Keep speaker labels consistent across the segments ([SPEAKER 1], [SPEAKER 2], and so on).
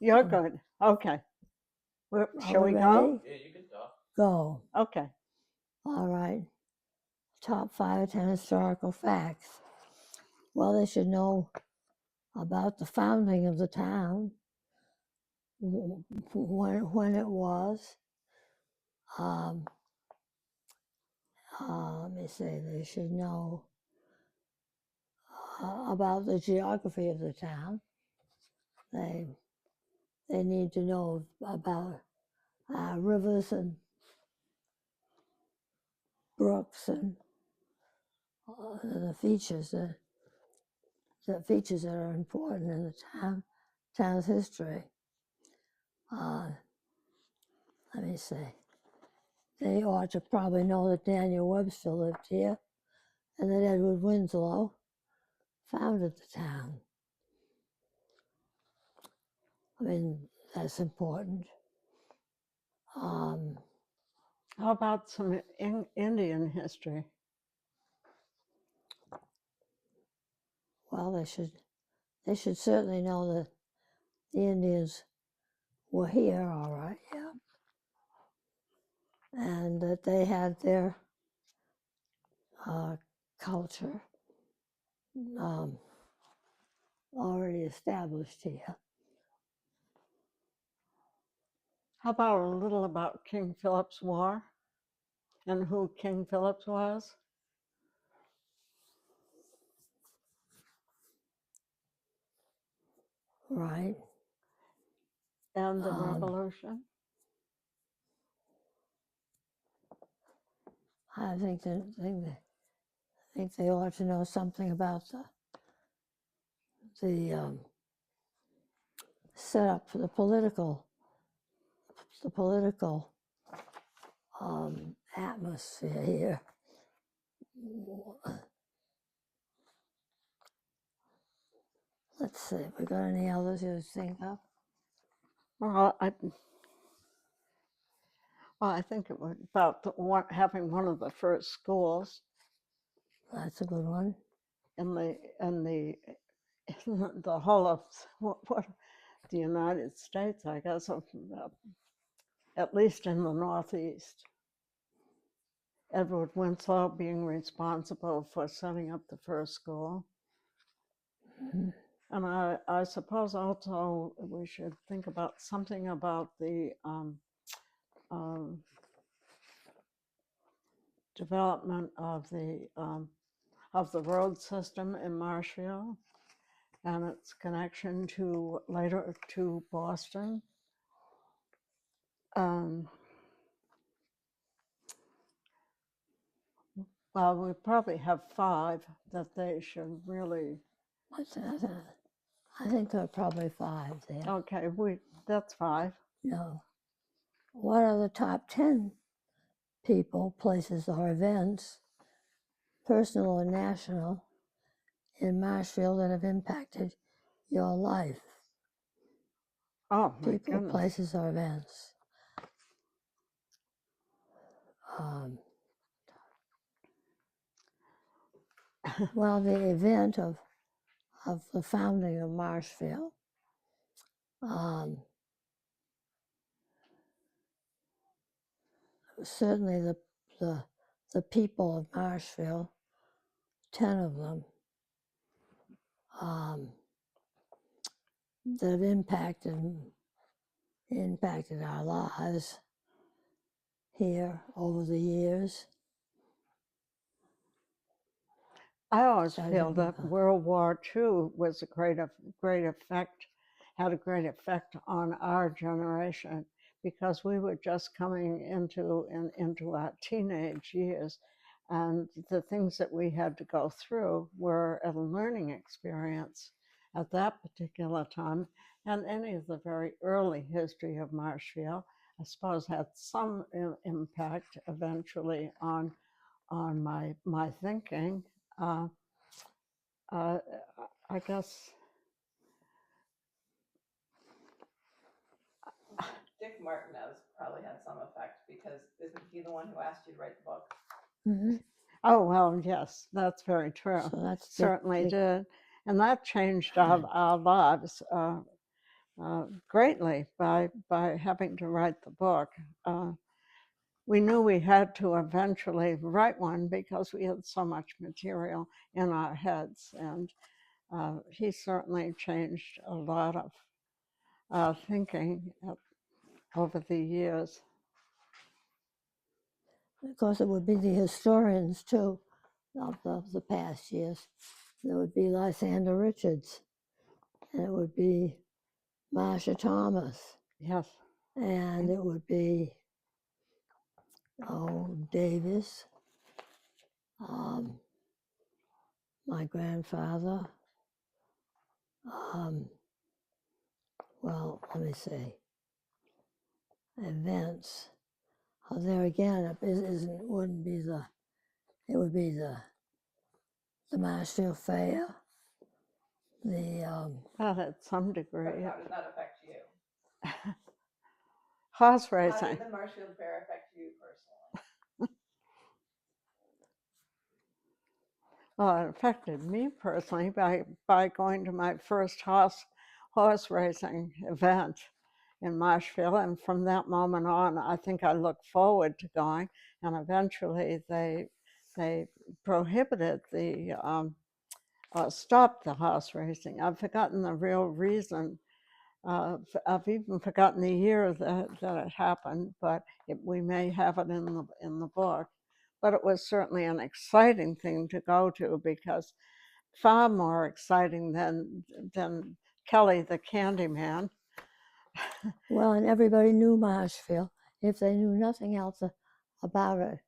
[SPEAKER 1] You're good. Okay. Shall
[SPEAKER 2] Are
[SPEAKER 1] we
[SPEAKER 2] we
[SPEAKER 1] go?
[SPEAKER 2] ready?
[SPEAKER 3] Yeah, you can talk.
[SPEAKER 2] Go.
[SPEAKER 1] Okay.
[SPEAKER 2] All right. Top 5 or 10 historical facts. Well, they should know about the founding of the town, when it was. Let me see. They should know about the geography of the town. They need to know about rivers and brooks and the features that are important in the town's history. Let me see. They ought to probably know that Daniel Webster lived here and that Edward Winslow founded the town. I mean, that's important.
[SPEAKER 1] How about some Indian history?
[SPEAKER 2] Well, they should certainly know that the Indians were here, all right, yeah, and that they had their culture already established here.
[SPEAKER 1] How about a little about King Philip's War and who King Philip was?
[SPEAKER 2] Right.
[SPEAKER 1] And the Revolution?
[SPEAKER 2] I think they ought to know something about the setup for the political atmosphere here. Let's see, we got any others you think of?
[SPEAKER 1] Well, I think it was about having one of the first schools.
[SPEAKER 2] That's a good one.
[SPEAKER 1] In the whole of what the United States, I guess, at least in the Northeast. Edward Winslow being responsible for setting up the first school.
[SPEAKER 2] Mm-hmm.
[SPEAKER 1] And I suppose also we should think about something about the development of the road system in Marshfield and its connection later to Boston. Well, we probably have 5 that they should really.
[SPEAKER 2] I think there are probably 5 there.
[SPEAKER 1] Okay, that's 5.
[SPEAKER 2] No. What are the top 10 people, places, or events, personal or national, in Marshfield that have impacted your life?
[SPEAKER 1] Oh, my
[SPEAKER 2] people,
[SPEAKER 1] goodness.
[SPEAKER 2] Places, or events. Well, the event of the founding of Marshfield, certainly the people of Marshfield, 10 of them, that have impacted our lives here over the years.
[SPEAKER 1] I always feel that World War II was had a great effect on our generation because we were just coming into our teenage years, and the things that we had to go through were a learning experience at that particular time. And any of the very early history of Marshfield, I suppose, had some impact eventually on my thinking. I guess
[SPEAKER 3] Dick Martinez probably had some effect because isn't he the one who asked you to write the book?
[SPEAKER 2] Mm-hmm.
[SPEAKER 1] Oh, well, yes, that's very true.
[SPEAKER 2] So that's
[SPEAKER 1] certainly did. And that changed our lives greatly by having to write the book. We knew we had to eventually write one because we had so much material in our heads, and he certainly changed a lot of thinking over the years.
[SPEAKER 2] Of course, it would be the historians too of the past years. There would be Lysander Richards, and it would be Marsha Thomas,
[SPEAKER 1] Yes.
[SPEAKER 2] and it would be Davis, my grandfather. Well, let me see. Events. There again, wouldn't be the. It would be the Marshfield Fair.
[SPEAKER 1] Well, at some degree.
[SPEAKER 3] How did that affect you?
[SPEAKER 1] Horse
[SPEAKER 3] How
[SPEAKER 1] racing.
[SPEAKER 3] did the Marshfield Fair affect you personally?
[SPEAKER 1] Well, it affected me personally by going to my first horse racing event in Marshfield, and from that moment on, I think I looked forward to going. And eventually, they prohibited stopped the horse racing. I've forgotten the real reason. I've even forgotten the year that it happened, but we may have it in the book. But it was certainly an exciting thing to go to, because far more exciting than Kelly the Candyman.
[SPEAKER 2] Well, and everybody knew Marshfield. If they knew nothing else about it,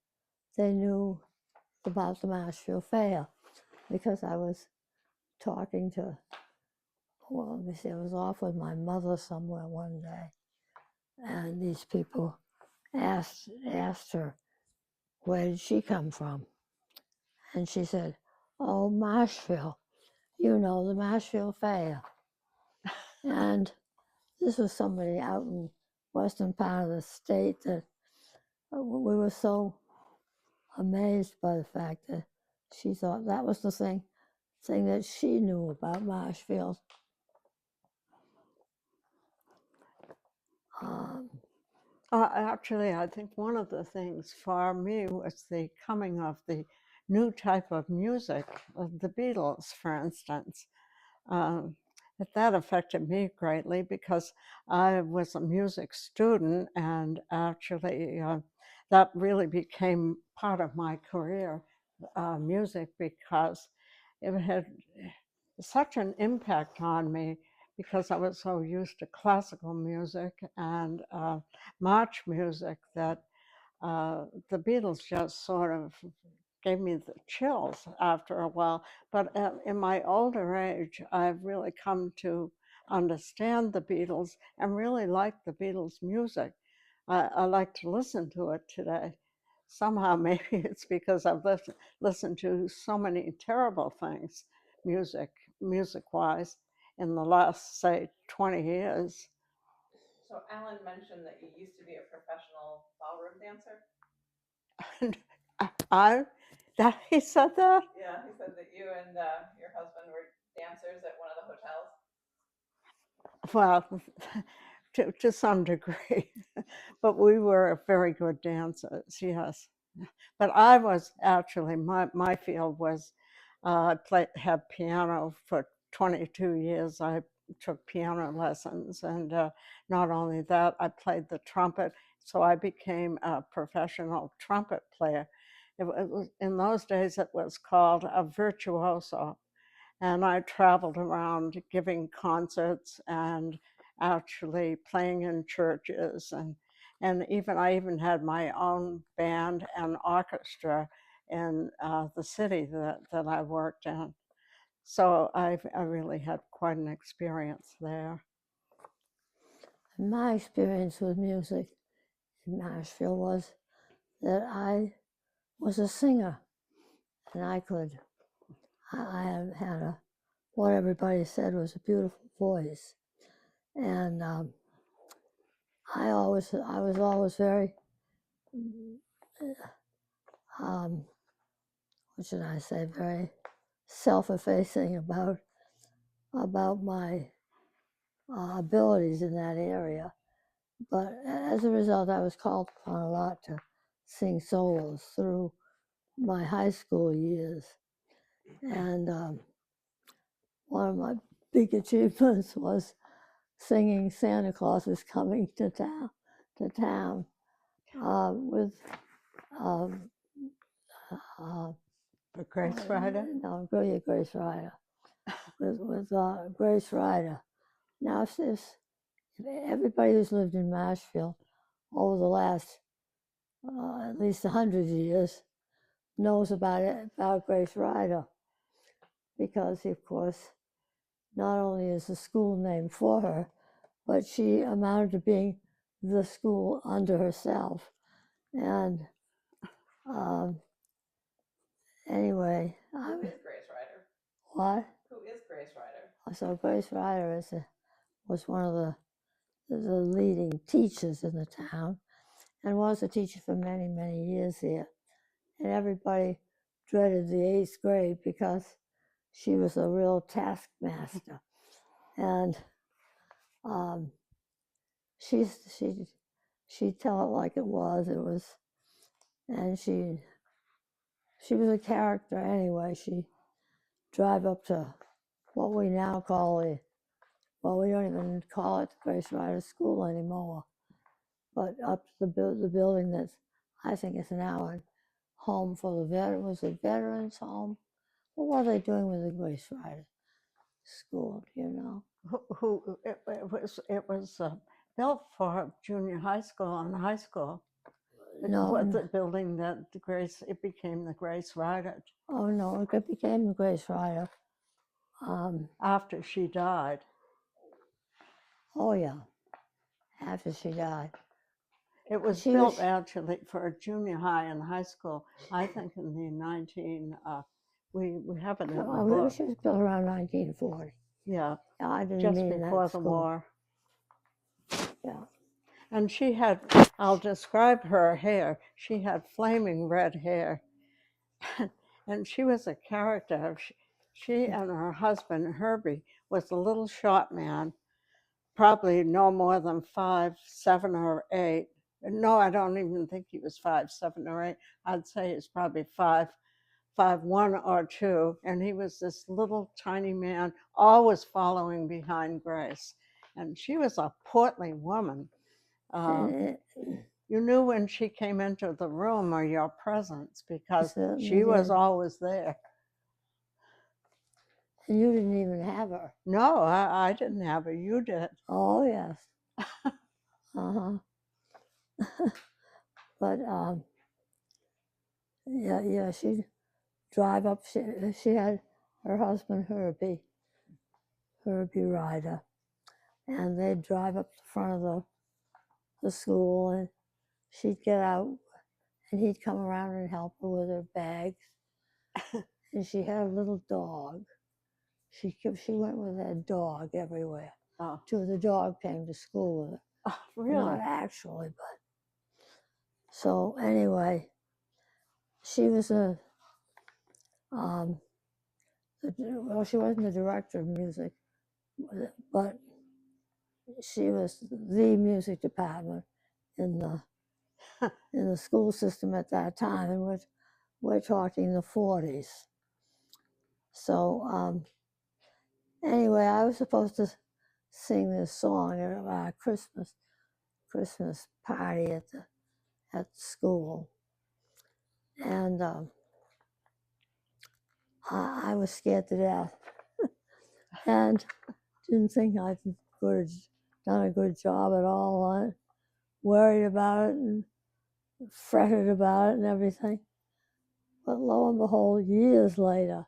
[SPEAKER 2] they knew about the Marshfield Fair, because I was talking to, well, let me see, I was off with my mother somewhere one day, and these people asked her, where did she come from? And she said, oh, Marshfield, the Marshfield Fair. And this was somebody out in western part of the state that we were so amazed by the fact that she thought that was the thing that she knew about Marshfield.
[SPEAKER 1] Actually, I think one of the things for me was the coming of the new type of music, of the Beatles, for instance. That affected me greatly because I was a music student, and actually that really became part of my career, music, because it had such an impact on me, because I was so used to classical music and march music, that the Beatles just sort of gave me the chills after a while. But in my older age, I've really come to understand the Beatles and really like the Beatles' music. I like to listen to it today. Somehow, maybe it's because I've listened to so many terrible things, music-wise, in the last, say, 20 years.
[SPEAKER 3] So Alan mentioned that you used to be a professional ballroom dancer.
[SPEAKER 1] He said that?
[SPEAKER 3] Yeah, he said that you and your husband were dancers at one of the hotels.
[SPEAKER 1] Well, to some degree, but we were very good dancers, yes. But I was actually, my field was, I had piano for 22 years. I took piano lessons, and not only that, I played the trumpet, so I became a professional trumpet player. It was, in those days, it was called a virtuoso, and I traveled around giving concerts and actually playing in churches, and I even had my own band and orchestra in the city that I worked in. So I really had quite an experience there.
[SPEAKER 2] My experience with music in Marshfield was that I was a singer, and I had what everybody said was a beautiful voice, and I was always very, what should I say, very self-effacing about my abilities in that area. But as a result, I was called upon a lot to sing solos through my high school years. And one of my big achievements was singing "Santa Claus is Coming to Town" with
[SPEAKER 1] Grace Ryder?
[SPEAKER 2] No, Grace Ryder. with Grace Ryder. Now, if everybody who's lived in Marshfield over the last at least 100 years knows about Grace Ryder, because, of course, not only is the school named for her, but she amounted to being the school unto herself. And anyway,
[SPEAKER 3] Who is Grace Ryder?
[SPEAKER 2] What?
[SPEAKER 3] Who is Grace Ryder?
[SPEAKER 2] So Grace Ryder was one of the leading teachers in the town, and was a teacher for many, many years here. And everybody dreaded the 8th grade because she was a real taskmaster. And she'd tell it like it was. And she was a character anyway. She'd drive up to what we now call we don't even call it the Grace Ryder School anymore, but up to the building that I think is now a home for the veterans. Was it veterans home? What were they doing with the Grace Ryder School? Do you know?
[SPEAKER 1] It was built for junior high school and high school.
[SPEAKER 2] No,
[SPEAKER 1] What the building that it became the Grace Ryder.
[SPEAKER 2] Oh no, it became the Grace Ryder
[SPEAKER 1] after she died.
[SPEAKER 2] Oh yeah, after she died.
[SPEAKER 1] It was built actually for a junior high and high school. I think in the we have it in the book.
[SPEAKER 2] She was built around 1940.
[SPEAKER 1] Yeah,
[SPEAKER 2] I didn't
[SPEAKER 1] just
[SPEAKER 2] mean
[SPEAKER 1] before
[SPEAKER 2] that
[SPEAKER 1] the
[SPEAKER 2] school.
[SPEAKER 1] war.
[SPEAKER 2] Yeah.
[SPEAKER 1] And she had, I'll describe her hair. She had flaming red hair. And she was a character. She and her husband, Herbie, was a little short man, probably no more than 5'7" or 8. No, I don't even think he was 5'7" or 8. I'd say he's probably 5'1" or 2. And he was this little tiny man, always following behind Grace. And she was a portly woman. You knew when she came into the room or your presence, because she was always there.
[SPEAKER 2] And you didn't even have her.
[SPEAKER 1] No, I didn't have her. You did.
[SPEAKER 2] Oh, yes. But, yeah, she'd drive up. She had her husband, Herbie Ryder, and they'd drive up to the front of the school, and she'd get out, and he'd come around and help her with her bags. And she had a little dog. She went with that dog everywhere.
[SPEAKER 1] Oh.
[SPEAKER 2] The dog came to school with her.
[SPEAKER 1] Oh, really?
[SPEAKER 2] Not actually, but. So anyway, she was she wasn't the director of music, but she was the music department in the school system at that time, and we're talking the 40s. So anyway, I was supposed to sing this song at our Christmas party at school, and I was scared to death, and didn't think I'd done a good job at all on it. Worried about it and fretted about it and everything. But lo and behold, years later,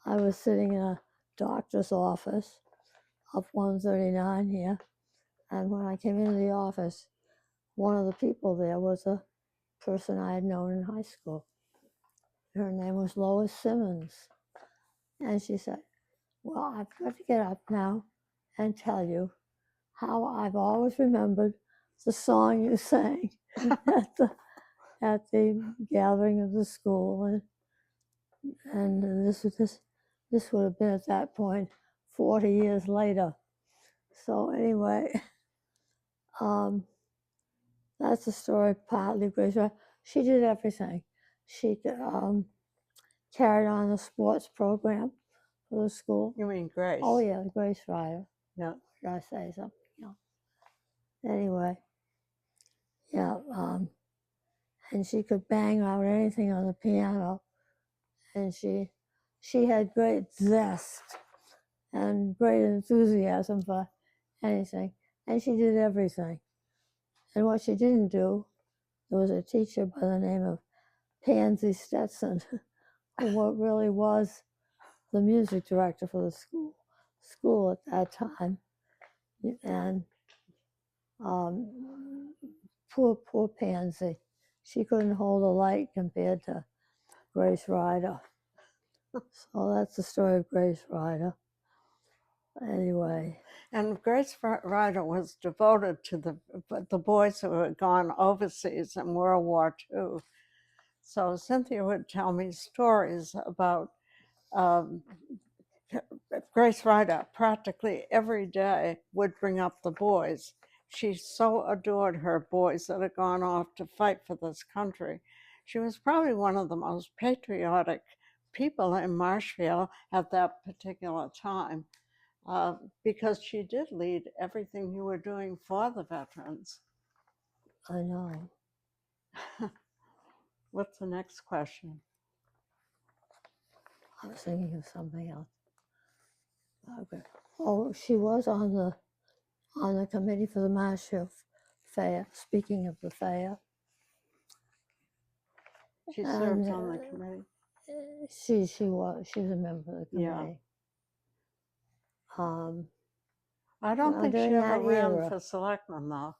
[SPEAKER 2] I was sitting in a doctor's office up 139 here, and when I came into the office, one of the people there was a person I had known in high school. Her name was Lois Simmons. And she said, well, I've got to get up now and tell you how I've always remembered the song you sang at the gathering of the school. And this would have been at that point 40 years later. So anyway, that's the story partly Grace. She did everything. She carried on the sports program for the school.
[SPEAKER 1] You mean Grace?
[SPEAKER 2] Oh yeah, Grace Ryder.
[SPEAKER 1] Yeah.
[SPEAKER 2] Did I say something? Yeah. Anyway, yeah, and she could bang out anything on the piano, and she had great zest and great enthusiasm for anything, and she did everything. And what she didn't do, there was a teacher by the name of Pansy Stetson, who really was the music director for the school at that time, and poor Pansy, she couldn't hold a light compared to Grace Ryder. So that's the story of Grace Ryder. Anyway.
[SPEAKER 1] And Grace Ryder was devoted to the boys who had gone overseas in World War II. So Cynthia would tell me stories about Grace Ryder practically every day would bring up the boys. She so adored her boys that had gone off to fight for this country. She was probably one of the most patriotic people in Marshfield at that particular time. Because she did lead everything you were doing for the veterans.
[SPEAKER 2] I know.
[SPEAKER 1] What's the next question?
[SPEAKER 2] I was thinking of something else. Okay. Oh, she was on the committee for the Marshfield Fair. Speaking of the fair,
[SPEAKER 1] She served on the committee.
[SPEAKER 2] She was a member of the committee.
[SPEAKER 1] Yeah. I don't think she ever ran for selectman, though.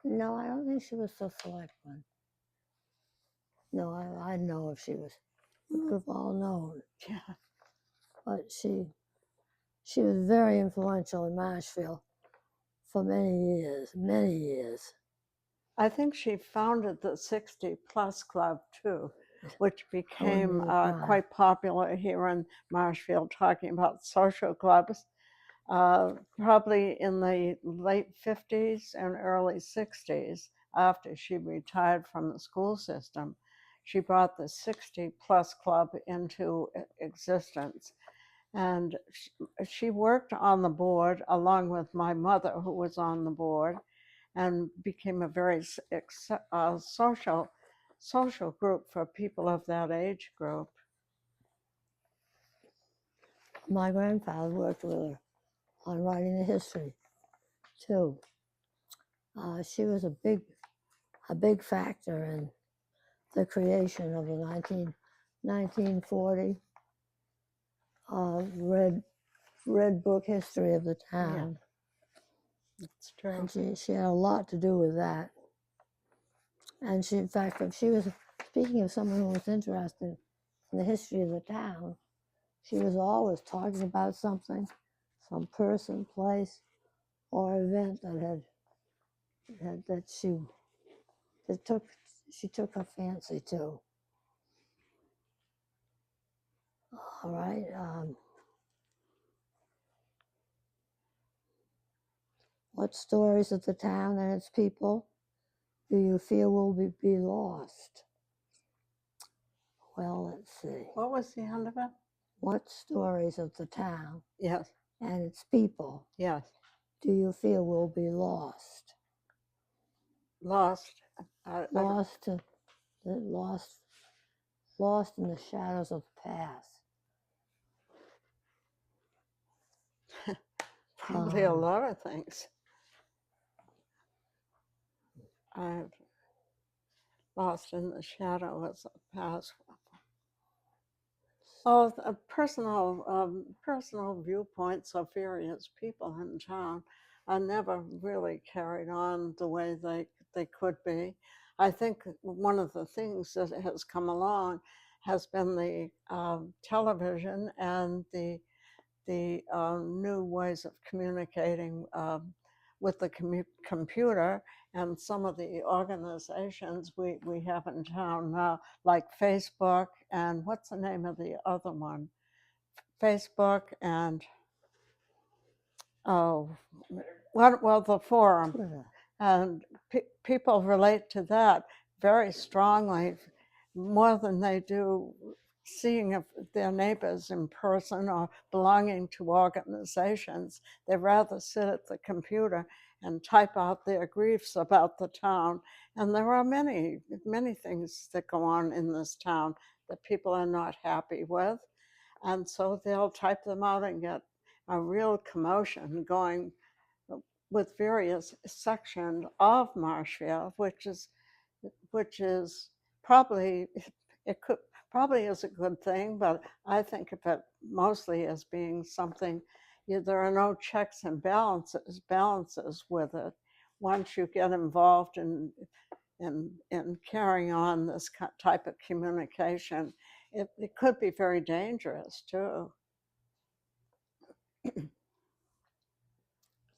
[SPEAKER 2] No, I don't think she was the selectman. No, I know if she was. We could have all known.
[SPEAKER 1] Yeah.
[SPEAKER 2] But she was very influential in Marshfield for many years, many years.
[SPEAKER 1] I think she founded the 60 Plus Club, too, which became quite popular here in Marshfield, talking about social clubs. Probably in the late 50s and early 60s, after she retired from the school system, she brought the 60 Plus Club into existence. And she worked on the board along with my mother, who was on the board, and became a very social group for people of that age group.
[SPEAKER 2] My grandfather worked with her on writing the history, too. She was a big factor in the creation of the 1940 Red Book history of the town.
[SPEAKER 1] Yeah, that's true.
[SPEAKER 2] And she had a lot to do with that. And she, in fact, if she was speaking of someone who was interested in the history of the town, she was always talking about something, some person, place, or event that she took her fancy to. All right. What stories of the town and its people do you feel will be lost? Well, let's see.
[SPEAKER 1] What was the end of it?
[SPEAKER 2] What stories of the town
[SPEAKER 1] Yes.
[SPEAKER 2] and its people
[SPEAKER 1] Yes.
[SPEAKER 2] do you feel will be lost?
[SPEAKER 1] Lost.
[SPEAKER 2] Lost in the shadows of the past.
[SPEAKER 1] Probably a lot of things. I've lost in the shadows of the past. Oh, personal viewpoints of various people in town are never really carried on the way they could be. I think one of the things that has come along has been the television and the new ways of communicating with the computer, and some of the organizations we have in town now, like Facebook, and what's the name of the other one? Facebook and Oh,
[SPEAKER 3] Twitter?
[SPEAKER 1] well, the forum.
[SPEAKER 2] Twitter.
[SPEAKER 1] And people relate to that very strongly, more than they do seeing their neighbors in person or belonging to organizations. They rather sit at the computer and type out their griefs about the town. And there are many, many things that go on in this town that people are not happy with. And so they'll type them out and get a real commotion going with various sections of Marshfield, which is probably, it could probably is a good thing, but I think of it mostly as being something. There are no checks and balances with it. Once you get involved in carrying on this type of communication, it could be very dangerous too.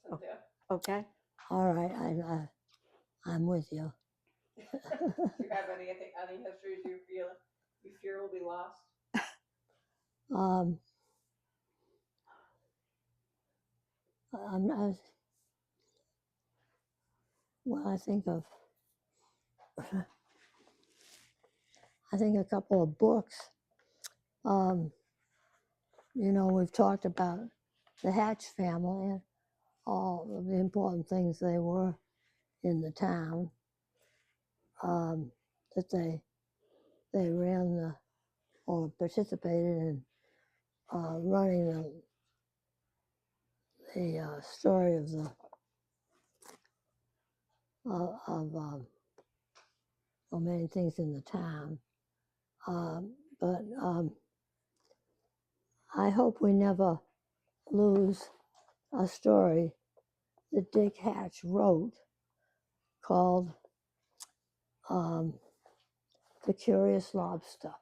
[SPEAKER 3] Cynthia?
[SPEAKER 1] Okay.
[SPEAKER 2] All right, I'm with you.
[SPEAKER 3] Do you have any histories you fear will be lost?
[SPEAKER 2] Um, I'm not, well, I think a couple of books. We've talked about the Hatch family and all of the important things they were in the town. That they ran or participated in running the story of many things in the town. But I hope we never lose a story that Dick Hatch wrote called The Curious Lobster.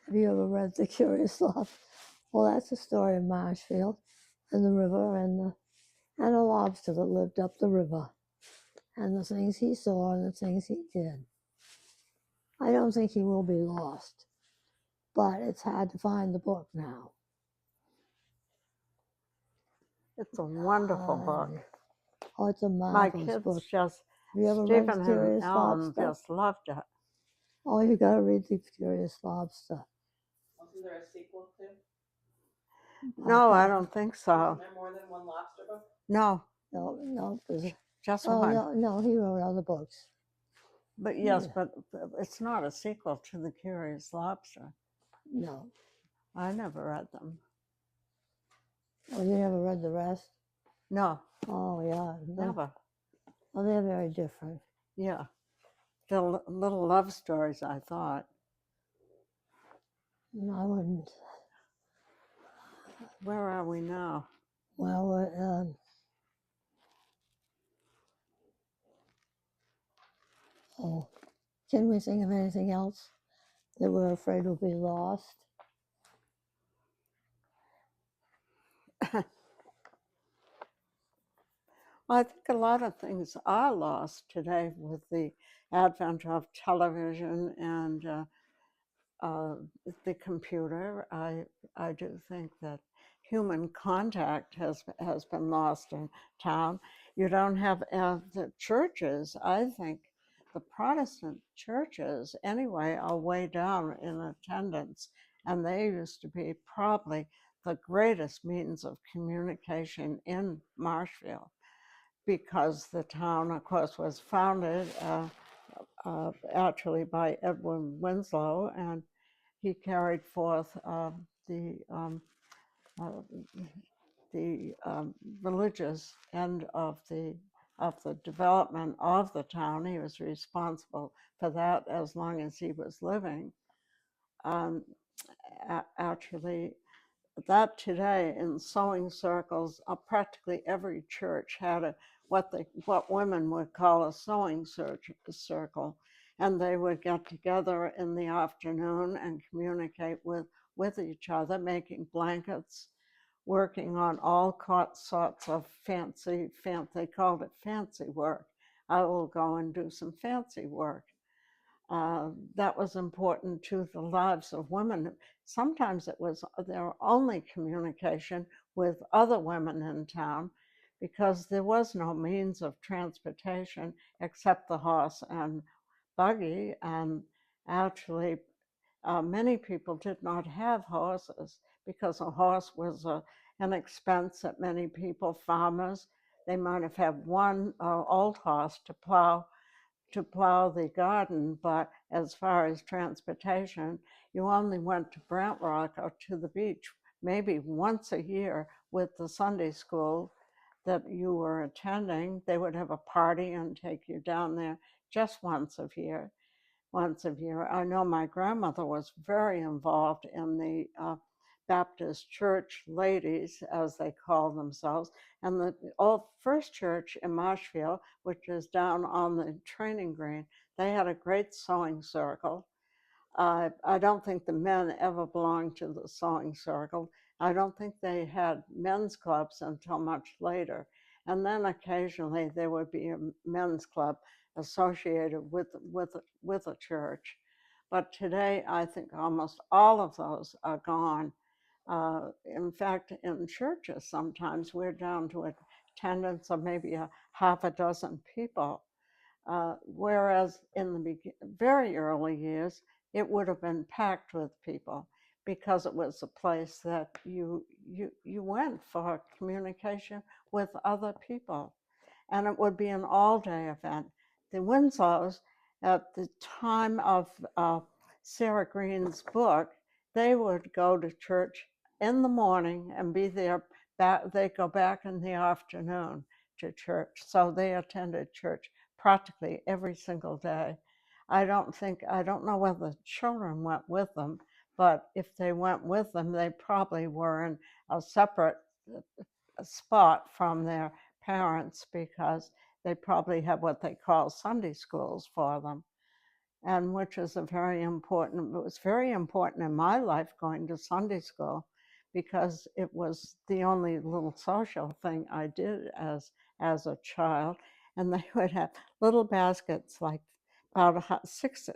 [SPEAKER 2] Have you ever read The Curious Lobster? Well, that's a story of Marshfield and the river and a lobster that lived up the river and the things he saw and the things he did. I don't think he will be lost, but it's hard to find the book now.
[SPEAKER 1] It's a wonderful book.
[SPEAKER 2] Oh, it's a
[SPEAKER 1] My
[SPEAKER 2] marvelous
[SPEAKER 1] kids
[SPEAKER 2] book.
[SPEAKER 1] just,
[SPEAKER 2] Have you ever read
[SPEAKER 1] Stephen
[SPEAKER 2] The
[SPEAKER 1] and
[SPEAKER 2] Curious
[SPEAKER 1] Ellen
[SPEAKER 2] Lobster?
[SPEAKER 1] just loved it.
[SPEAKER 2] Oh, you got to read The Curious Lobster.
[SPEAKER 3] Wasn't there a sequel too?
[SPEAKER 1] No, I don't think so.
[SPEAKER 3] Wasn't there more than one lobster book?
[SPEAKER 1] No,
[SPEAKER 2] No,
[SPEAKER 1] just
[SPEAKER 2] oh,
[SPEAKER 1] one.
[SPEAKER 2] no, he wrote other books.
[SPEAKER 1] But yes,
[SPEAKER 2] Yeah.
[SPEAKER 1] but it's not a sequel to The Curious Lobster.
[SPEAKER 2] No.
[SPEAKER 1] I never read them.
[SPEAKER 2] Oh, you never read the rest?
[SPEAKER 1] No,
[SPEAKER 2] Oh, yeah.
[SPEAKER 1] never.
[SPEAKER 2] Well, they're very different.
[SPEAKER 1] Yeah, the little love stories, I thought.
[SPEAKER 2] No, I wouldn't.
[SPEAKER 1] Where are we now?
[SPEAKER 2] Well, can we think of anything else that we're afraid will be lost?
[SPEAKER 1] Well, I think a lot of things are lost today with the advent of television and the computer. I do think that human contact has been lost in town. You don't have the churches. I think the Protestant churches, anyway, are way down in attendance, and they used to be probably the greatest means of communication in Marshfield, because the town, of course, was founded actually by Edwin Winslow, and he carried forth uh, the religious end of the development of the town. He was responsible for that as long as he was living. Actually, that today in sewing circles, practically every church had what women would call a sewing circle, and they would get together in the afternoon and communicate with each other, making blankets, working on all sorts of fancy, they called it fancy work. I will go and do some fancy work. That was important to the lives of women. Sometimes it was their only communication with other women in town because there was no means of transportation except the horse and buggy. And actually, many people did not have horses because a horse was an expense that many people, farmers, they might have had one old horse to plow the garden, but as far as transportation, you only went to Brant Rock or to the beach maybe once a year with the Sunday school that you were attending. They would have a party and take you down there just once a year. Once a year. I know my grandmother was very involved in the Baptist church ladies, as they call themselves, and the old first church in Marshfield, which is down on the training green, they had a great sewing circle. I don't think the men ever belonged to the sewing circle. I don't think they had men's clubs until much later. And then occasionally there would be a men's club associated with a church. But today, I think almost all of those are gone. In fact, in churches, sometimes we're down to attendance of maybe a half a dozen people. Whereas in the very early years, it would have been packed with people because it was a place that you went for communication with other people, and it would be an all-day event. The Winslows, at the time of Sarah Green's book, they would go to church in the morning and be there. They go back in the afternoon to church, so they attended church practically every single day. I don't know whether the children went with them, but if they went with them, they probably were in a separate spot from their parents because they probably had what they call Sunday schools for them, and which is it was very important in my life going to Sunday school because it was the only little social thing I did as a child. And they would have little baskets like about 6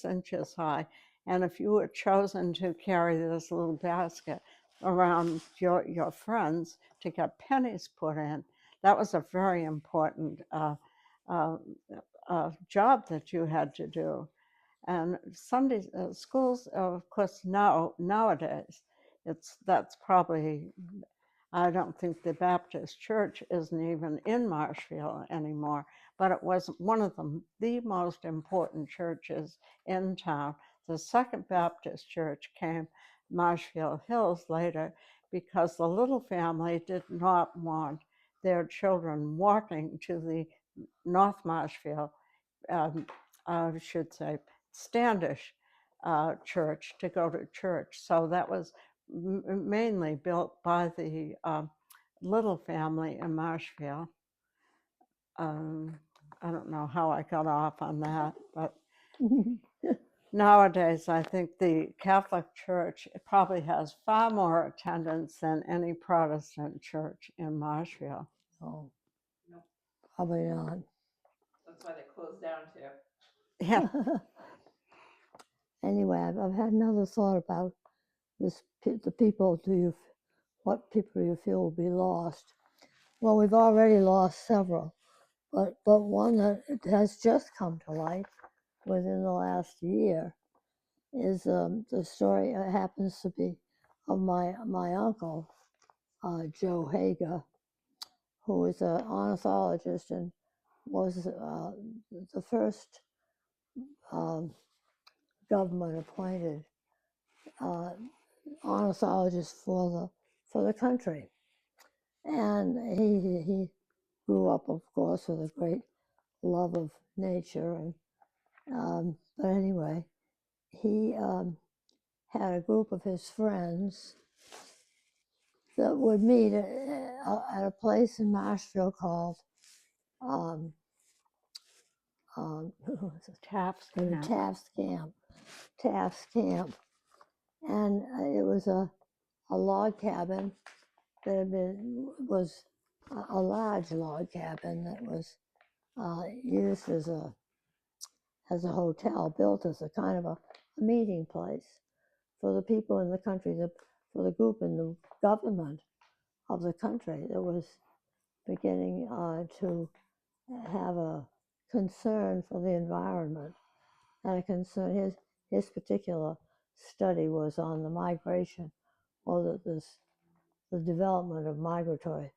[SPEAKER 1] inches high. And if you were chosen to carry this little basket around your friends to get pennies put in, that was a very important uh, job that you had to do. And Sunday schools, of course, nowadays, that's probably, I don't think the Baptist church isn't even in Marshfield anymore, but it was one of the most important churches in town. The Second Baptist Church came Marshfield Hills later because the Little family did not want their children walking to the North Marshfield, um, I should say, Standish church to go to church. So that was mainly built by the Little family in Marshfield. Um, I don't know how I got off on that, but nowadays I think the Catholic Church probably has far more attendance than any Protestant church in Marshfield.
[SPEAKER 2] Oh,
[SPEAKER 3] Nope.
[SPEAKER 2] probably not.
[SPEAKER 3] That's why they closed down too.
[SPEAKER 1] Yeah.
[SPEAKER 2] Anyway, I've had another thought about this. The people, what people do you feel will be lost? Well, we've already lost several, but one that has just come to light within the last year is the story. Happens to be of my uncle, Joe Hager, who is an ornithologist and was the first government-appointed ornithologist for the country, and he grew up, of course, with a great love of nature, and but anyway, he had a group of his friends that would meet at a place in Marshfield called
[SPEAKER 1] Taft's Camp.
[SPEAKER 2] Taft's Camp, and it was a log cabin that was a large log cabin that was used as as a hotel, built as a kind of a meeting place for the people in the country, for the group in the government of the country that was beginning to have a concern for the environment and a concern. His particular study was on the migration or the development of migratory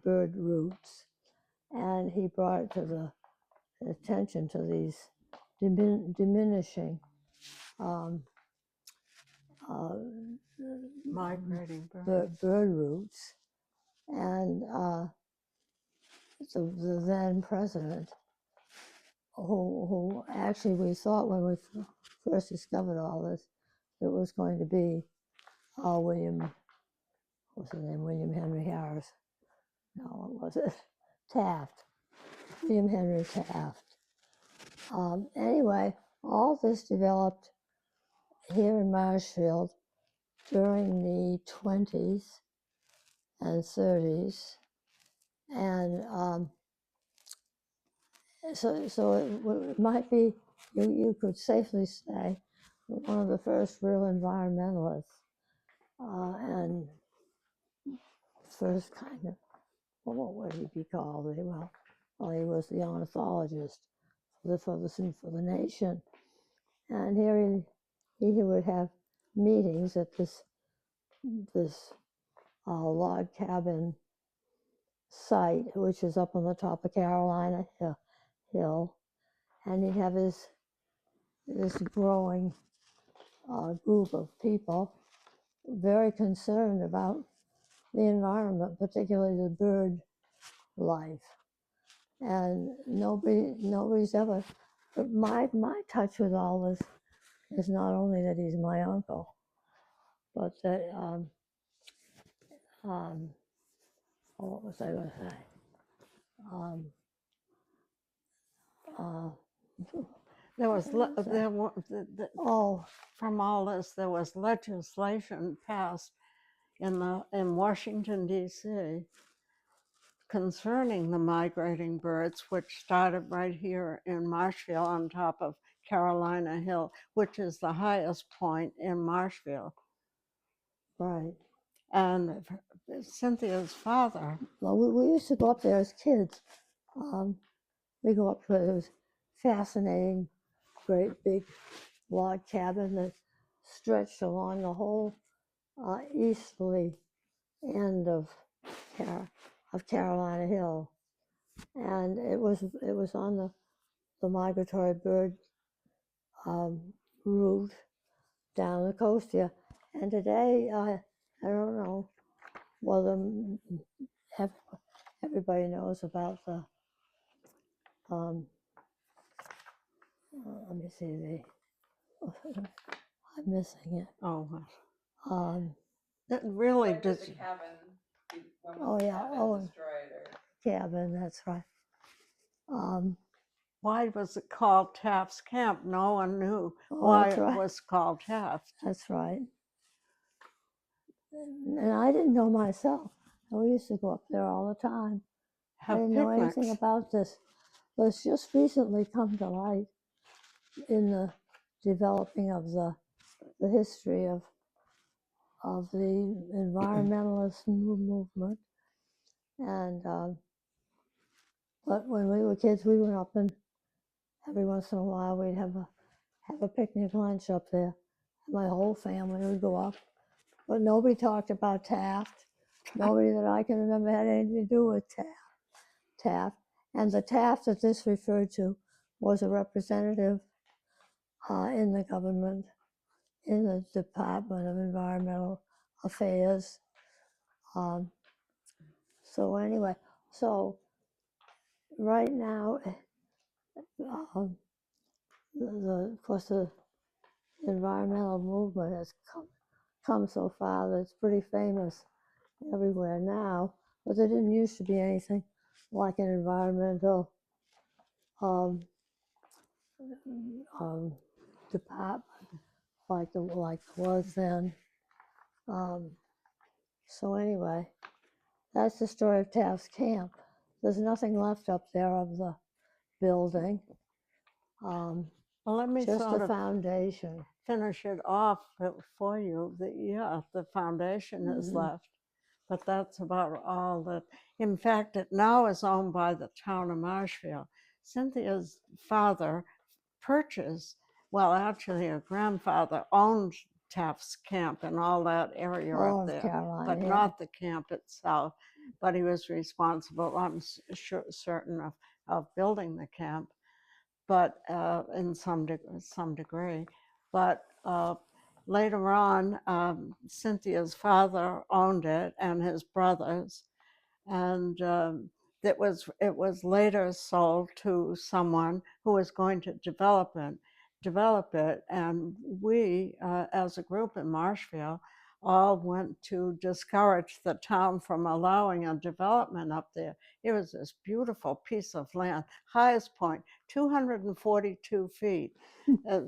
[SPEAKER 2] bird routes, and he brought it to the attention to these diminishing
[SPEAKER 1] Migrating birds.
[SPEAKER 2] bird routes, and the then president, who actually we thought when we first discovered all this, it was going to be William, what's his name, William Henry Harris. No, what was it? Taft. William Henry Taft. Anyway, all this developed here in Marshfield during the 20s and 30s, and so it might be, you could safely say, one of the first real environmentalists, and first kind of, well, what would he be called? Well, he was the ornithologist for the nation, and here he would have meetings at this log cabin site, which is up on the top of Carolina Hill, and he'd have this growing group of people very concerned about the environment, particularly the bird life, and nobody's ever. But my touch with all this is not only that he's my uncle, but that what was I going to say?
[SPEAKER 1] There was
[SPEAKER 2] Oh,
[SPEAKER 1] from all this there was legislation passed in Washington D.C. concerning the migrating birds, which started right here in Marshfield on top of Carolina Hill, which is the highest point in Marshfield.
[SPEAKER 2] right.
[SPEAKER 1] And Cynthia's father.
[SPEAKER 2] Well, we used to go up there as kids. We go up to it. It was fascinating, great big log cabin that stretched along the whole easterly end of Carolina Hill, and it was on the migratory bird route down the coast here. And today, I don't know whether everybody knows about the let me see, I'm missing it.
[SPEAKER 1] Oh,
[SPEAKER 2] Um,
[SPEAKER 1] it really
[SPEAKER 3] Why
[SPEAKER 1] does.
[SPEAKER 3] did the cabin, when
[SPEAKER 2] Oh,
[SPEAKER 3] was the
[SPEAKER 2] yeah,
[SPEAKER 3] cabin destroyed? Or?
[SPEAKER 2] cabin, that's right.
[SPEAKER 1] Why was it called Taft's Camp? No one knew
[SPEAKER 2] Oh,
[SPEAKER 1] why
[SPEAKER 2] that's
[SPEAKER 1] it
[SPEAKER 2] right.
[SPEAKER 1] was called Taft.
[SPEAKER 2] That's right. And I didn't know myself. We used to go up there all the time. I
[SPEAKER 1] Have
[SPEAKER 2] didn't know
[SPEAKER 1] picnics.
[SPEAKER 2] anything about this. But it's just recently come to light in the developing of the history of the environmentalist movement. And but when we were kids, we went up, and every once in a while we'd have a picnic lunch up there. My whole family would go up, but nobody talked about Taft. Nobody that I can remember had anything to do with Taft. And the Taft that this referred to was a representative in the government, in the Department of Environmental Affairs. So anyway, so right now, of course, the environmental movement has come so far that it's pretty famous everywhere now, but there didn't used to be anything like an environmental department like was then. So anyway, that's the story of Taft's Camp. There's nothing left up there of the building.
[SPEAKER 1] Well, let me
[SPEAKER 2] just
[SPEAKER 1] sort
[SPEAKER 2] the
[SPEAKER 1] of
[SPEAKER 2] foundation.
[SPEAKER 1] finish it off for you. Yeah, the foundation is left, but that's about all that. In fact, it now is owned by the town of Marshfield. Cynthia's father purchased, well, actually, her grandfather owned Taft's Camp and all that area up
[SPEAKER 2] North
[SPEAKER 1] there,
[SPEAKER 2] Carolina,
[SPEAKER 1] but
[SPEAKER 2] yeah.
[SPEAKER 1] not the camp itself. But he was responsible, I'm certain, of building the camp, but in some degree. But later on, Cynthia's father owned it and his brothers, and it was later sold to someone who was going to develop it, and we, as a group in Marshfield, all went to discourage the town from allowing a development up there. It was this beautiful piece of land, highest point, 242 feet uh,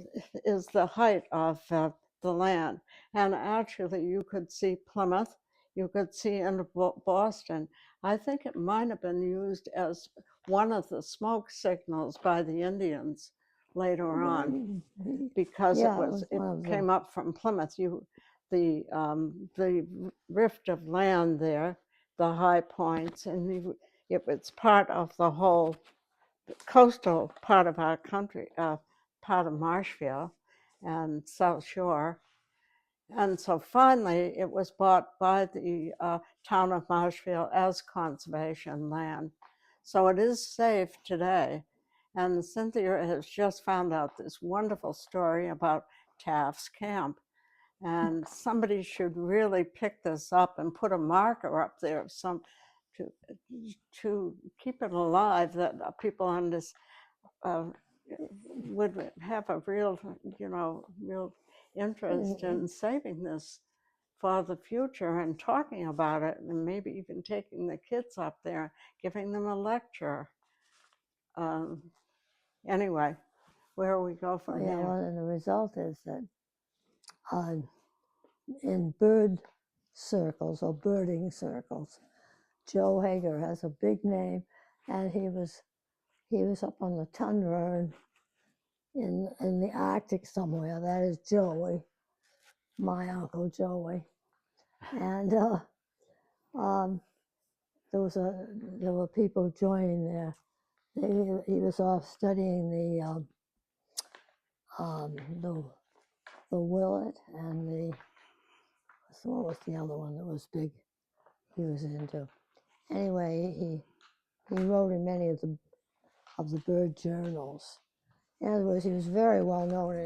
[SPEAKER 1] is the height of the land, and actually you could see Plymouth, you could see into Boston. I think it might have been used as one of the smoke signals by the Indians later on, because
[SPEAKER 2] Yeah, it was
[SPEAKER 1] it
[SPEAKER 2] one of the-
[SPEAKER 1] came up from Plymouth. The rift of land there, the high points, and it was part of the whole coastal part of our country, part of Marshfield and South Shore. And so finally, it was bought by the town of Marshfield as conservation land. So it is safe today. And Cynthia has just found out this wonderful story about Taft's Camp. And somebody should really pick this up and put a marker up there of some to keep it alive, that people on this would have a real, real interest in saving this for the future and talking about it, and maybe even taking the kids up there, giving them a lecture. Anyway, where we go from
[SPEAKER 2] yeah,
[SPEAKER 1] here?
[SPEAKER 2] well, and the result is that in bird circles or birding circles, Joe Hager has a big name, and he was up on the tundra in the Arctic somewhere. That is Joey, my uncle Joey, and there were people joining there. He was off studying the willet and what was the other one that was big he was into. Anyway, he wrote in many of the bird journals. In other words, he was very well known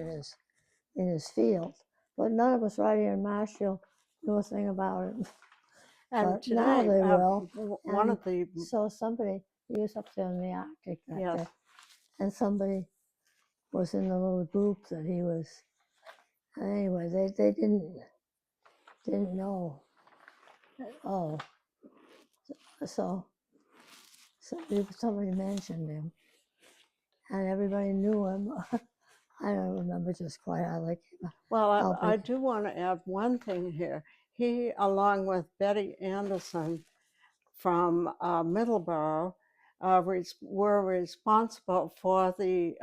[SPEAKER 2] in his field, but none of us right here in Marshfield knew a thing about it.
[SPEAKER 1] And
[SPEAKER 2] But
[SPEAKER 1] today,
[SPEAKER 2] now they will.
[SPEAKER 1] one
[SPEAKER 2] And
[SPEAKER 1] of the
[SPEAKER 2] so he was up there in the Arctic that
[SPEAKER 1] yes,
[SPEAKER 2] day, and somebody was in the little group that he was. Anyway, they didn't know. Oh, so somebody mentioned him, and everybody knew him. I don't remember just quite how they came.
[SPEAKER 1] well, I do want to add one thing here. He, along with Betty Anderson from Middleborough, were responsible for the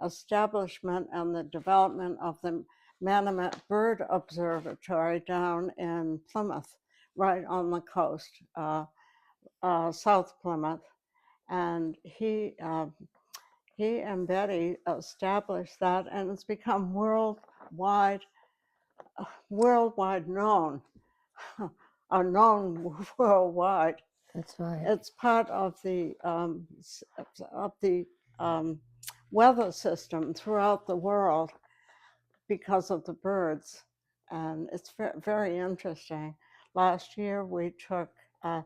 [SPEAKER 1] establishment and the development of the Manomet Bird Observatory down in Plymouth, right on the coast, South Plymouth. And he and Betty established that, and it's become worldwide known, are known worldwide.
[SPEAKER 2] That's right.
[SPEAKER 1] It's part of the weather system throughout the world because of the birds, and it's very interesting. Last year we took a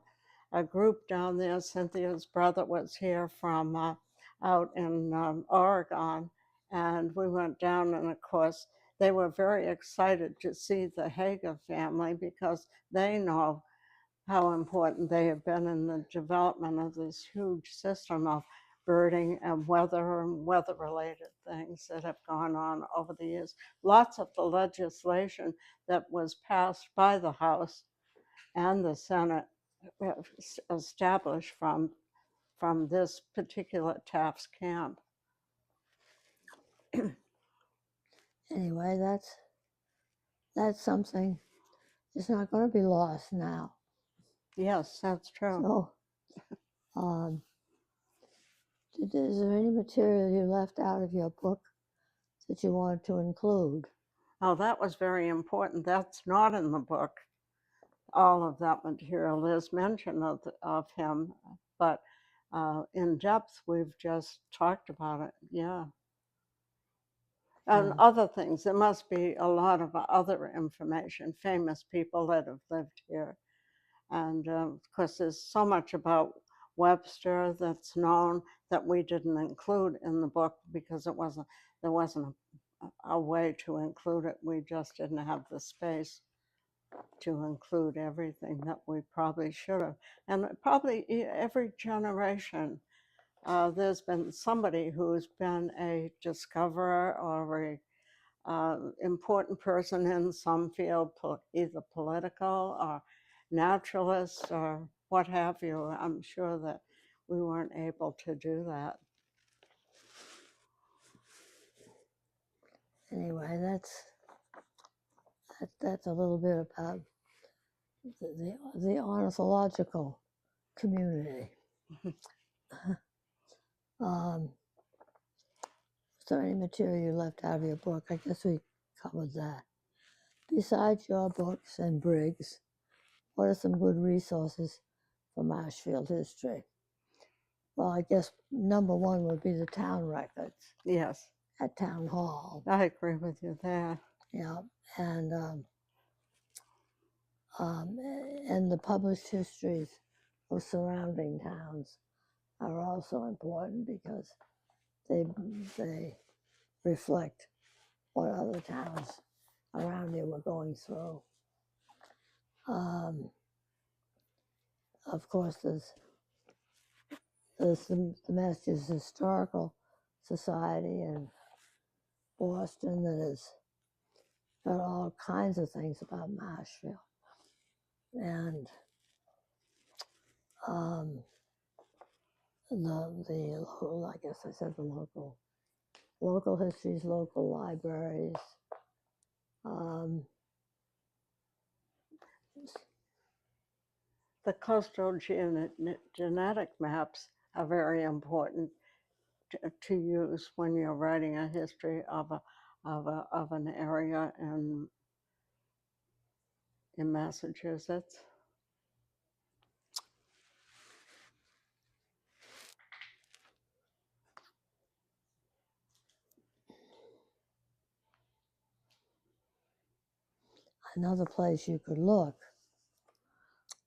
[SPEAKER 1] group down there. Cynthia's brother was here from out in Oregon, and we went down, and of course they were very excited to see the Hager family because they know how important they have been in the development of this huge system of birding and weather-related things that have gone on over the years. Lots of the legislation that was passed by the House and the Senate established from this particular Taft's Camp.
[SPEAKER 2] anyway, that's something. It's not going to be lost now.
[SPEAKER 1] Yes, that's true.
[SPEAKER 2] So, is there any material you left out of your book that you wanted to include?
[SPEAKER 1] Oh, that was very important. That's not in the book. All of that material is mention of him, but in depth, we've just talked about it. Yeah. And other things. There must be a lot of other information, famous people that have lived here. And of course, there's so much about Webster that's known that we didn't include in the book because there wasn't a way to include it. We just didn't have the space to include everything that we probably should have. And probably every generation, there's been somebody who's been a discoverer or a important person in some field, either political or naturalist or what have you. I'm sure that we weren't able to do that.
[SPEAKER 2] Anyway, that's a little bit about the ornithological community. Is there any material you left out of your book? I guess we covered that. Besides your books and Briggs, what are some good resources for Marshfield history? Well, I guess number one would be the town records.
[SPEAKER 1] Yes.
[SPEAKER 2] At Town Hall.
[SPEAKER 1] I agree with you there.
[SPEAKER 2] Yeah, and the published histories of surrounding towns are also important because they reflect what other towns around you were going through. Of course, there's the Massachusetts Historical Society in Boston that has got all kinds of things about Marshfield. And I guess I said the local histories, local libraries.
[SPEAKER 1] The coastal genetic maps are very important to use when you're writing a history of an area in Massachusetts.
[SPEAKER 2] Another place you could look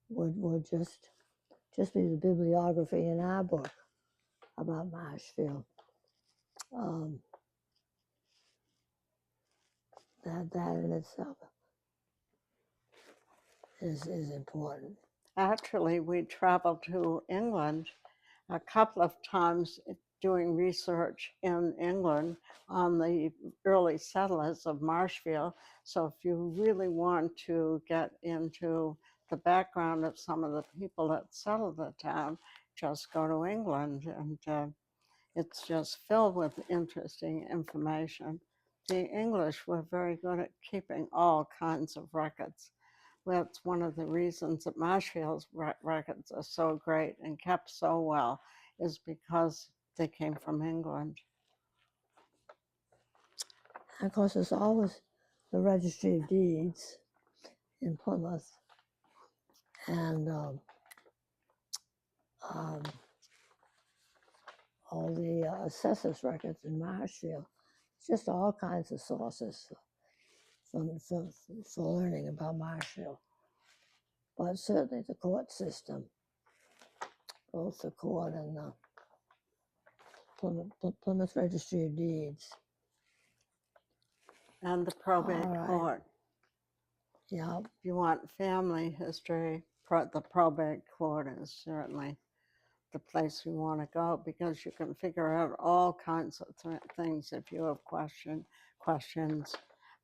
[SPEAKER 2] would just be the bibliography in our book about Marshfield. That in itself is important.
[SPEAKER 1] Actually, we traveled to England a couple of times doing research in England on the early settlers of Marshfield. So if you really want to get into the background of some of the people that settled the town, just go to England, and it's just filled with interesting information. The English were very good at keeping all kinds of records. That's one of the reasons that Marshfield's records are so great and kept so well, is because they came from England.
[SPEAKER 2] And of course, there's always the Registry of Deeds in Plymouth, and all the assessors' records in Marshfield. It's just all kinds of sources for learning about Marshfield. But certainly the court system, both the court and the Plymouth Registry of Deeds.
[SPEAKER 1] And the probate court.
[SPEAKER 2] Yeah.
[SPEAKER 1] If you want family history, the probate court is certainly the place you want to go, because you can figure out all kinds of things if you have questions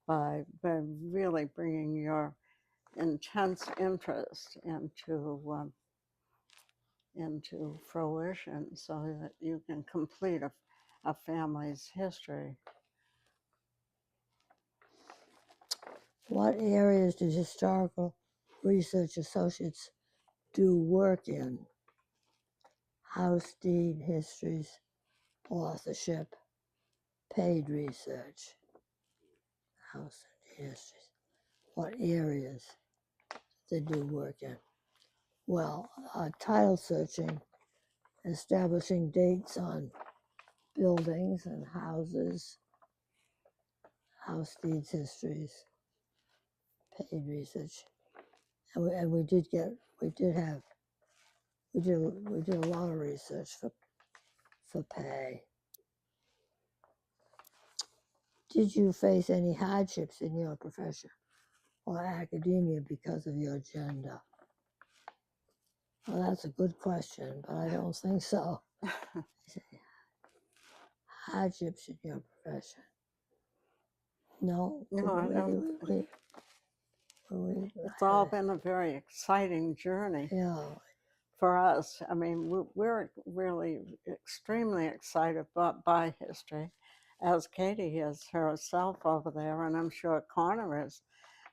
[SPEAKER 1] by really bringing your intense interest into fruition so that you can complete a family's history.
[SPEAKER 2] What areas do historical research associates do work in? House deed histories, authorship, paid research. House deed histories. What areas they do work in? Well, title searching, establishing dates on buildings and houses, house deeds histories, paid research, and we did a lot of research for pay. Did you face any hardships in your profession or academia because of your gender? Well, that's a good question, but I don't think so. Hardships in your profession? No.
[SPEAKER 1] No, I don't. It's all been a very exciting journey
[SPEAKER 2] Yeah,
[SPEAKER 1] for us. I mean, we're really extremely excited by history, as Katie is herself over there, and I'm sure Connor is.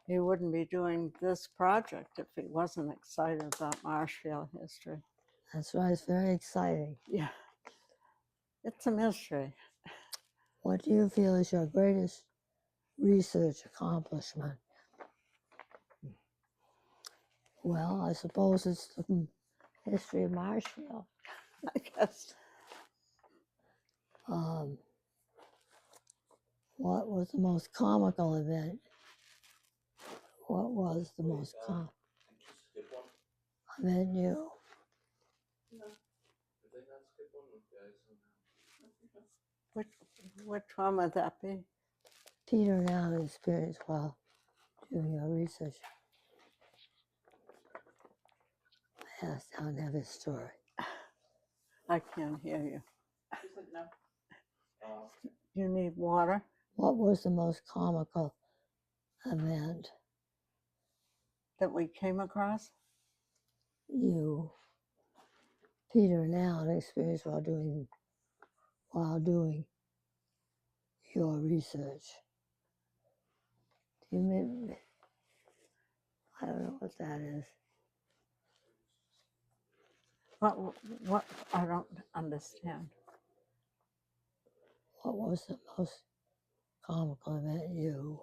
[SPEAKER 1] He wouldn't be doing this project if he wasn't excited about Marshfield history.
[SPEAKER 2] that's right. It's very exciting.
[SPEAKER 1] Yeah, it's a mystery.
[SPEAKER 2] What do you feel is your greatest research accomplishment? Well, I suppose it's the history of Marshfield.
[SPEAKER 1] I guess.
[SPEAKER 2] What was the most comical event? What was the most comical event you?
[SPEAKER 1] Which one would that be?
[SPEAKER 2] Peter now experienced while doing your research. I asked Down to have his story.
[SPEAKER 1] I can't hear you.
[SPEAKER 3] She said no.
[SPEAKER 1] You need water?
[SPEAKER 2] What was the most comical event
[SPEAKER 1] That we came across?
[SPEAKER 2] you, Peter now experienced while doing your research? Do you mean? I don't know what that is.
[SPEAKER 1] What? I don't understand.
[SPEAKER 2] What was the most comical event you,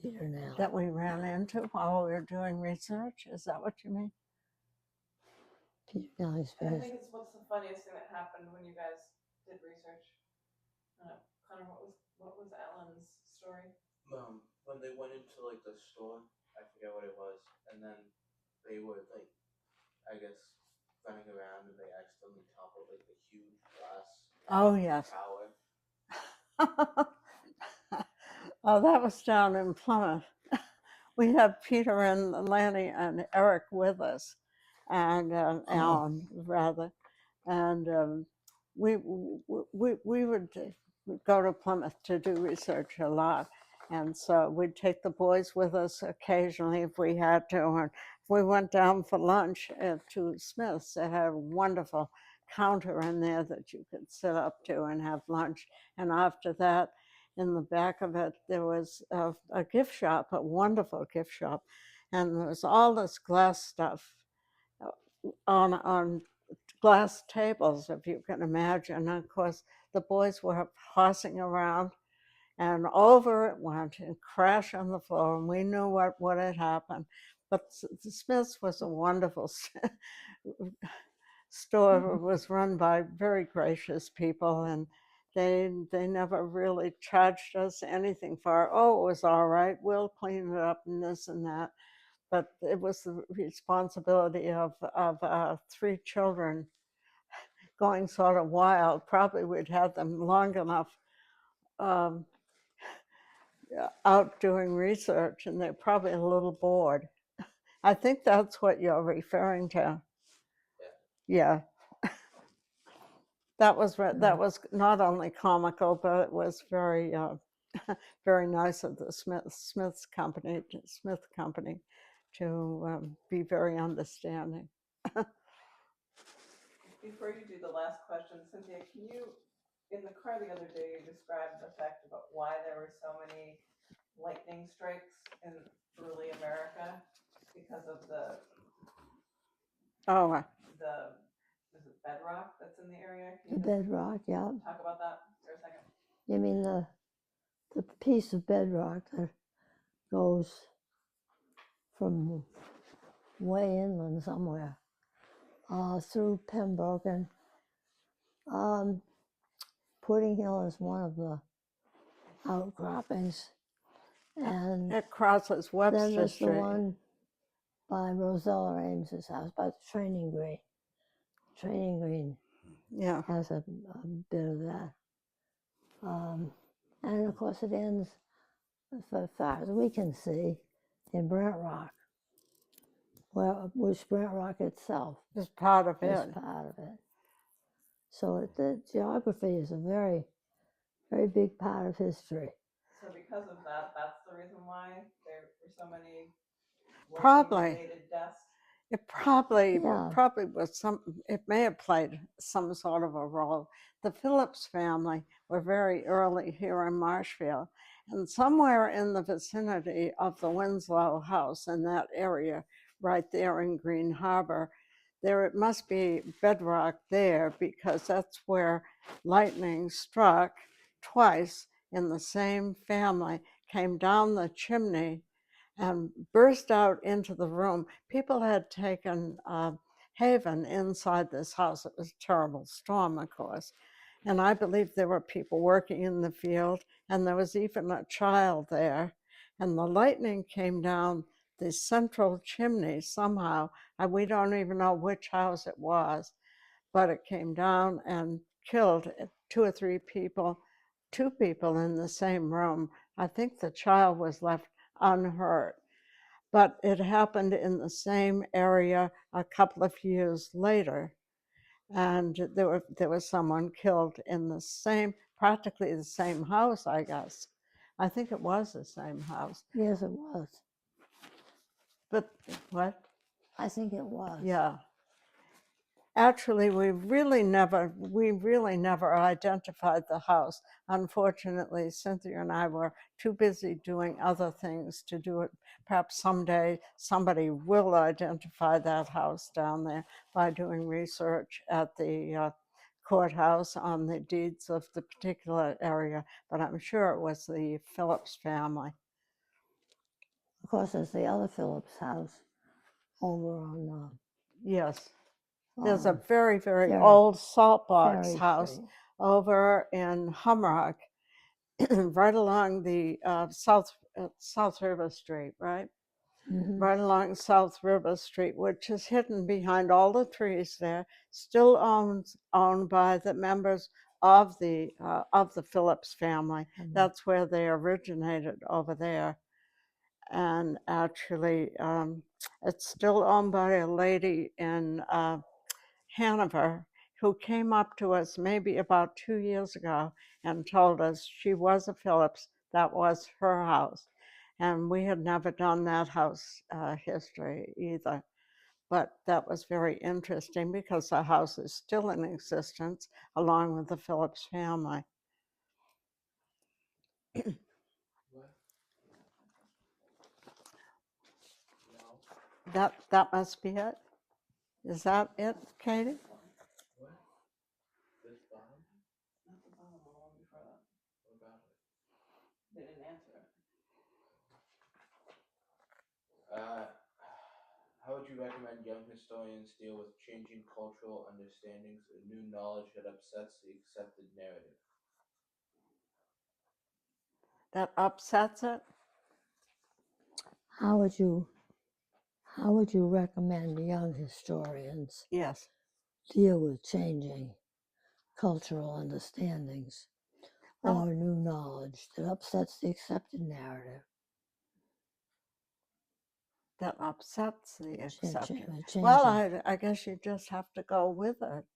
[SPEAKER 2] Peter now?
[SPEAKER 1] That we ran into while we were doing research? Is that what you mean?
[SPEAKER 2] Peter now
[SPEAKER 3] I
[SPEAKER 2] experienced.
[SPEAKER 3] think it's what's the funniest thing that happened when you guys did research. Connor, what was Alan's story?
[SPEAKER 4] When they went into like the store, I forget what it was, and then they were like, I guess, running around and they accidentally toppled like the huge glass
[SPEAKER 1] Oh, yes.
[SPEAKER 4] tower.
[SPEAKER 1] Oh, that was down in Plymouth. We had Peter and Lanny and Eric with us, and Alan rather, and we would go to Plymouth to do research a lot, and so we'd take the boys with us occasionally if we had to, and we went down for lunch to Smith's. They had a wonderful counter in there that you could sit up to and have lunch, and after that, in the back of it, there was a gift shop, a wonderful gift shop, and there was all this glass stuff on glass tables, if you can imagine. And of course, the boys were horsing around, and over it went and crashed on the floor, and we knew what had happened. But the Smiths was a wonderful store. It was run by very gracious people, and they never really charged us anything for it. Oh, it was all right. We'll clean it up and this and that. But it was the responsibility of 3 children going sort of wild. Probably we'd had them long enough um, out doing research, and they're probably a little bored. I think that's what you're referring to. Yeah. That was not only comical, but it was very very nice of the Smith Company to be very understanding.
[SPEAKER 3] Before you do the last question, Cynthia, can you, in the car the other day, you described the fact about why there were so many lightning strikes in early America because of the
[SPEAKER 1] Oh,
[SPEAKER 3] is it bedrock that's in the area?
[SPEAKER 2] The
[SPEAKER 3] Can you
[SPEAKER 2] bedrock, yeah.
[SPEAKER 3] talk about that for a second?
[SPEAKER 2] You mean the piece of bedrock that goes from way inland somewhere through Pembroke, and Pudding Hill is one of the outcroppings, and
[SPEAKER 1] it crosses
[SPEAKER 2] then
[SPEAKER 1] Webster
[SPEAKER 2] there's the
[SPEAKER 1] Street.
[SPEAKER 2] one by Rosella Ames's house, by the training green. Training green
[SPEAKER 1] Yeah.
[SPEAKER 2] has a bit of that. And of course it ends, as far as we can see, in Brent Rock, which Brent Rock itself
[SPEAKER 1] It's part of
[SPEAKER 2] is
[SPEAKER 1] it.
[SPEAKER 2] part of it. So the geography is a very, very big part of history.
[SPEAKER 3] So because of that, that's the reason why there were so many
[SPEAKER 1] Probably.
[SPEAKER 3] lightning-related deaths.
[SPEAKER 1] It probably
[SPEAKER 2] Yeah.
[SPEAKER 1] was it may have played some sort of a role. The Phillips family were very early here in Marshfield, and somewhere in the vicinity of the Winslow house in that area, right there in Green Harbor, it must be bedrock there, because that's where lightning struck twice in the same family, came down the chimney and burst out into the room. People had taken haven inside this house. It was a terrible storm, of course. And I believe there were people working in the field, and there was even a child there. And the lightning came down the central chimney somehow. We don't even know which house it was, but it came down and killed 2 or 3 people, 2 people in the same room. I think the child was left unhurt. But it happened in the same area a couple of years later, and there was someone killed in practically the same house, I guess. I think it was the same house.
[SPEAKER 2] Yes, it was.
[SPEAKER 1] But what?
[SPEAKER 2] I think it was.
[SPEAKER 1] Yeah. Actually, we really never identified the house. Unfortunately, Cynthia and I were too busy doing other things to do it. Perhaps someday somebody will identify that house down there by doing research at the courthouse on the deeds of the particular area, but I'm sure it was the Phillips family.
[SPEAKER 2] Of course, there's the other Phillips house over on
[SPEAKER 1] Yes. There's a very, very
[SPEAKER 2] Ferry-
[SPEAKER 1] old salt box
[SPEAKER 2] Ferry
[SPEAKER 1] house
[SPEAKER 2] Street.
[SPEAKER 1] over in Humrock, right along the South River Street, right?
[SPEAKER 2] Mhm.
[SPEAKER 1] Right along South River Street, which is hidden behind all the trees there, still owned by the members of the Phillips family.
[SPEAKER 2] Mhm.
[SPEAKER 1] That's where they originated, over there. And actually, it's still owned by a lady in Hanover, who came up to us maybe about 2 years ago and told us she was a Phillips. That was her house. And we had never done that house history either. But that was very interesting, because the house is still in existence along with the Phillips family.
[SPEAKER 4] What? No.
[SPEAKER 1] That must be it. Is that it, Katie?
[SPEAKER 4] What? This bottom?
[SPEAKER 3] Not the bottom, the one before that.
[SPEAKER 4] What about it?
[SPEAKER 3] They didn't answer it.
[SPEAKER 4] How would you recommend young historians deal with changing cultural understandings and new knowledge that upsets the accepted narrative?
[SPEAKER 1] That upsets it?
[SPEAKER 2] How would you recommend young historians
[SPEAKER 1] Yes.
[SPEAKER 2] deal with changing cultural understandings
[SPEAKER 1] Well,
[SPEAKER 2] or new knowledge that upsets the accepted narrative?
[SPEAKER 1] that upsets the accepted.
[SPEAKER 2] Changing.
[SPEAKER 1] Well, I guess you just have to go with it.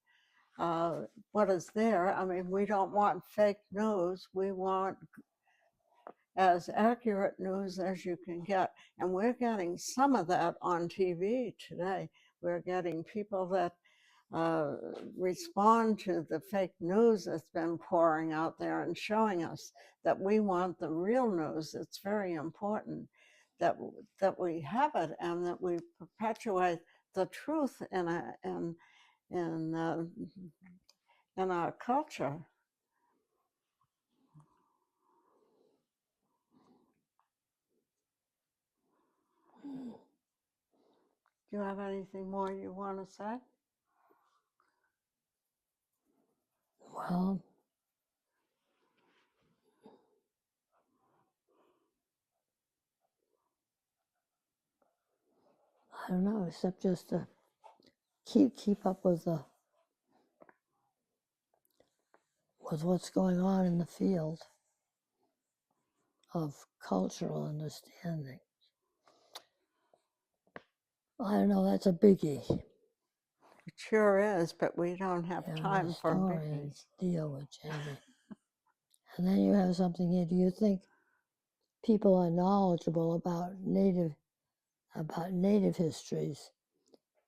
[SPEAKER 1] What is there? I mean, we don't want fake news. We want as accurate news as you can get. And we're getting some of that on TV today. We're getting people that respond to the fake news that's been pouring out there and showing us that we want the real news. It's very important that we have it and that we perpetuate the truth in our culture. Do you have anything more you want to say?
[SPEAKER 2] Well, I don't know, except just to keep up with what's going on in the field of cultural understanding. I don't know, that's a biggie.
[SPEAKER 1] It sure is, but we don't have time for biggies.
[SPEAKER 2] Historians deal with changing. And then you have something here. Do you think people are knowledgeable about native histories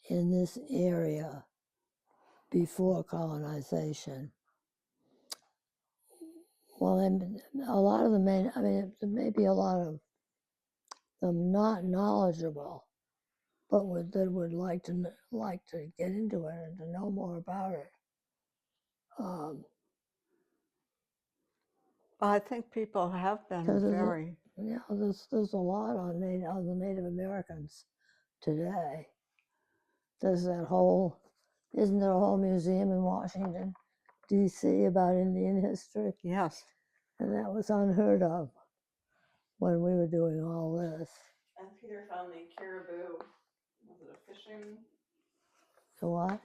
[SPEAKER 2] in this area before colonization? Well, a lot of them may. I mean, there may be a lot of them not knowledgeable, but would like to get into it and to know more about it.
[SPEAKER 1] I think people have been very.
[SPEAKER 2] There's a lot on the Native Americans today. Isn't there a whole museum in Washington, D.C. about Indian history?
[SPEAKER 1] Yes.
[SPEAKER 2] And that was unheard of when we were doing all this.
[SPEAKER 3] And Peter found the caribou. Was it a fishing?
[SPEAKER 2] The what?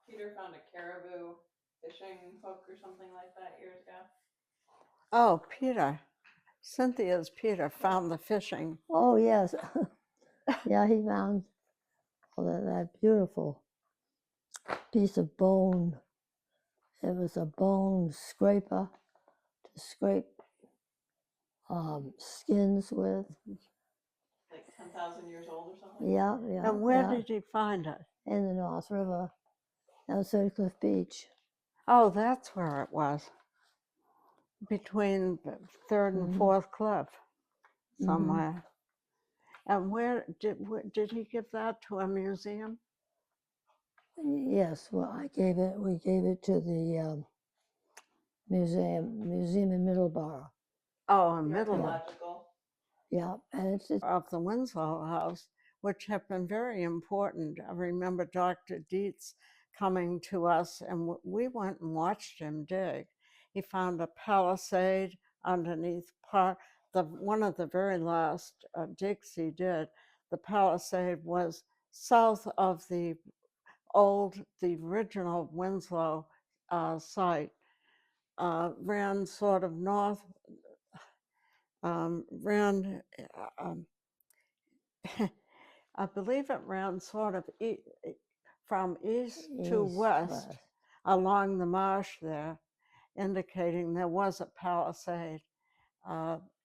[SPEAKER 3] Peter found a caribou fishing hook or something like that years ago.
[SPEAKER 1] Oh, Peter. Cynthia's Peter found the fishing.
[SPEAKER 2] Oh, yes. Yeah, he found that beautiful piece of bone. It was a bone scraper to scrape skins with.
[SPEAKER 3] Like 10,000 years old or something?
[SPEAKER 2] Yeah.
[SPEAKER 1] And where did he find it?
[SPEAKER 2] In the North River, outside Cliff Beach.
[SPEAKER 1] Oh, that's where it was. Between third and fourth cliff, somewhere. And where did he give that to a museum?
[SPEAKER 2] Yes, well, we gave it to the museum in Middleborough.
[SPEAKER 1] Oh, in Middleborough.
[SPEAKER 2] Yeah, and it's
[SPEAKER 1] of the Winslow House, which have been very important. I remember Dr. Dietz coming to us, and we went and watched him dig. He found a palisade underneath one of the very last digs he did. The palisade was south of the original Winslow site. Ran sort of north, I believe it ran sort of from east to west along the marsh there, indicating there was a palisade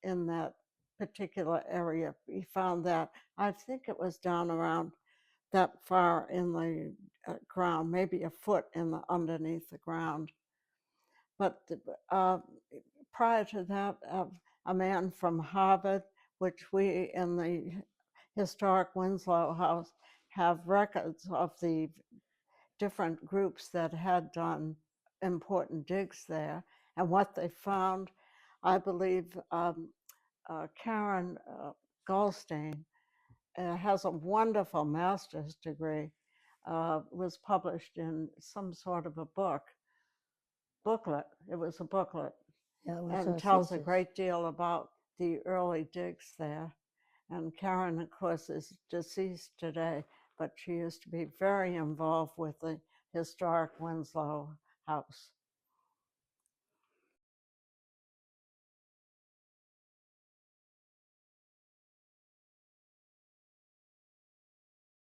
[SPEAKER 1] in that particular area. We found that. I think it was down around that far in the ground, maybe a foot underneath the ground. But prior to that, a man from Harvard, which we in the historic Winslow House have records of the different groups that had done important digs there and what they found. I believe Karen Goldstein has a wonderful master's degree, was published in some sort of a booklet. It was a booklet, and tells a great deal about the early digs there. And Karen, of course, is deceased today, but she used to be very involved with the historic Winslow House.